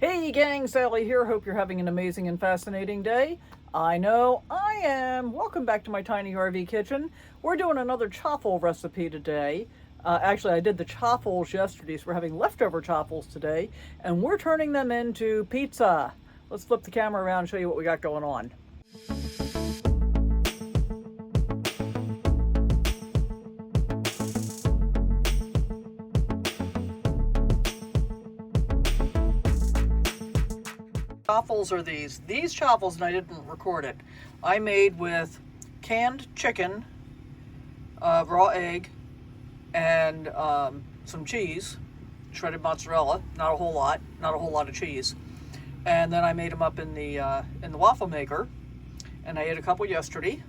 Hey gang, Sally here. Hope you're having an amazing and fascinating day. I know I am. Welcome back to my tiny RV kitchen. We're doing another chaffle recipe today. Actually, I did the chaffles yesterday, so we're having leftover chaffles today, and we're turning them into pizza. Let's flip the camera around and show you what we got going on. Chaffles are these. These chaffles, and I didn't record it, I made with canned chicken, raw egg, and some cheese, shredded mozzarella, not a whole lot of cheese. And then I made them up in the waffle maker, and I ate a couple yesterday.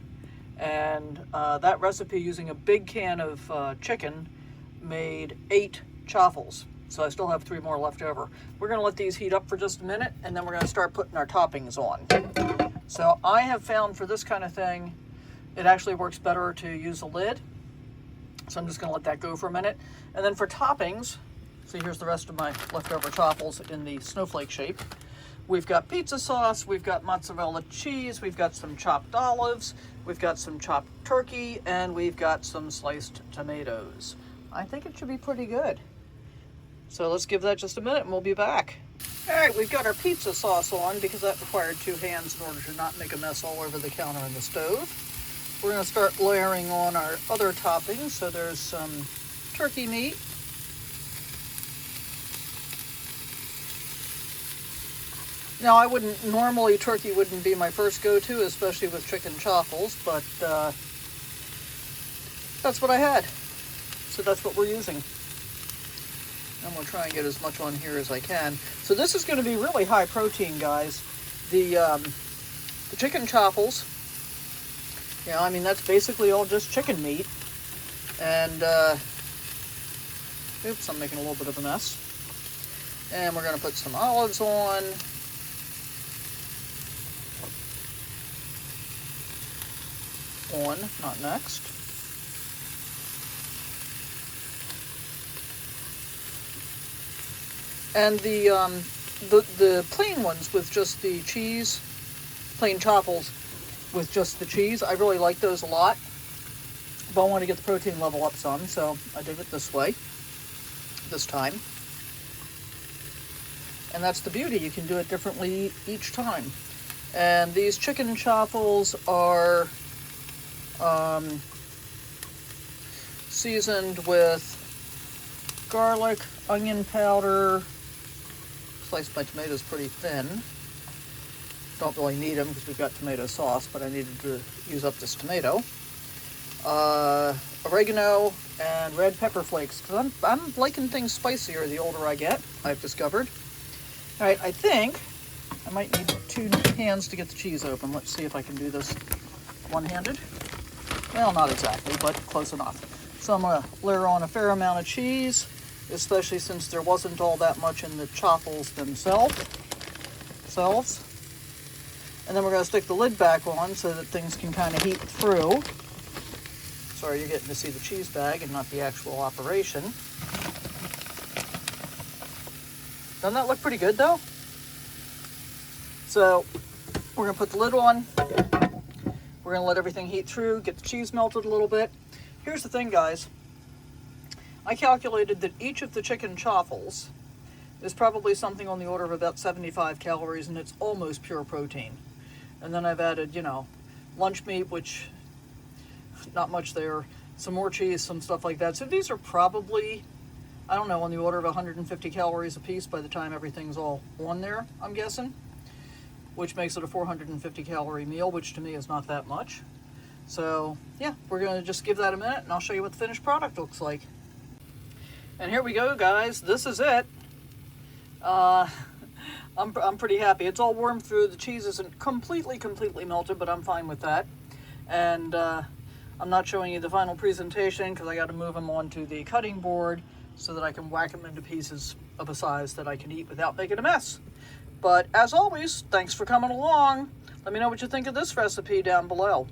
And that recipe, using a big can of chicken, made 8 chaffles. So I still have 3 more left over. We're going to let these heat up for just a minute, and then we're going to start putting our toppings on. So I have found for this kind of thing, it actually works better to use a lid. So I'm just going to let that go for a minute. And then for toppings, see, here's the rest of my leftover chaffles in the snowflake shape. We've got pizza sauce, we've got mozzarella cheese, we've got some chopped olives, we've got some chopped turkey, and we've got some sliced tomatoes. I think it should be pretty good. So let's give that just a minute and we'll be back. All right, we've got our pizza sauce on because that required 2 hands in order to not make a mess all over the counter and the stove. We're going to start layering on our other toppings. So there's some turkey meat. Now, turkey wouldn't be my first go-to, especially with chicken chaffles, but that's what I had. So that's what we're using. I'm going to try and get as much on here as I can. So this is going to be really high protein, guys. The chicken chaffles, yeah, I mean, that's basically all just chicken meat. And, oops, I'm making a little bit of a mess. And we're going to put some olives on. Not next. And the plain ones with just the cheese, plain chaffles with just the cheese, I really like those a lot. But I want to get the protein level up some, so I did it this way, this time. And that's the beauty, you can do it differently each time. And these chicken chaffles are seasoned with garlic, onion powder. Sliced my tomatoes pretty thin. Don't really need them because we've got tomato sauce, but I needed to use up this tomato. Oregano and red pepper flakes, because I'm liking things spicier the older I get, I've discovered. All right, I think I might need 2 hands to get the cheese open. Let's see if I can do this one-handed. Well, not exactly, but close enough. So I'm going to layer on a fair amount of cheese, especially since there wasn't all that much in the chaffles themselves. And then we're going to stick the lid back on so that things can kind of heat through. Sorry, you're getting to see the cheese bag and not the actual operation. Doesn't that look pretty good, though? So we're going to put the lid on. We're going to let everything heat through, get the cheese melted a little bit. Here's the thing, guys. I calculated that each of the chicken chaffles is probably something on the order of about 75 calories, and it's almost pure protein. And then I've added, lunch meat, which not much there, some more cheese, some stuff like that. So these are probably, I don't know, on the order of 150 calories a piece by the time everything's all on there, I'm guessing, which makes it a 450 calorie meal, which to me is not that much. So yeah, we're going to just give that a minute, and I'll show you what the finished product looks like. And here we go, guys. This is it. I'm pretty happy. It's all warmed through. The cheese isn't completely melted, but I'm fine with that. And I'm not showing you the final presentation because I got to move them onto the cutting board so that I can whack them into pieces of a size that I can eat without making a mess. But as always, thanks for coming along. Let me know what you think of this recipe down below.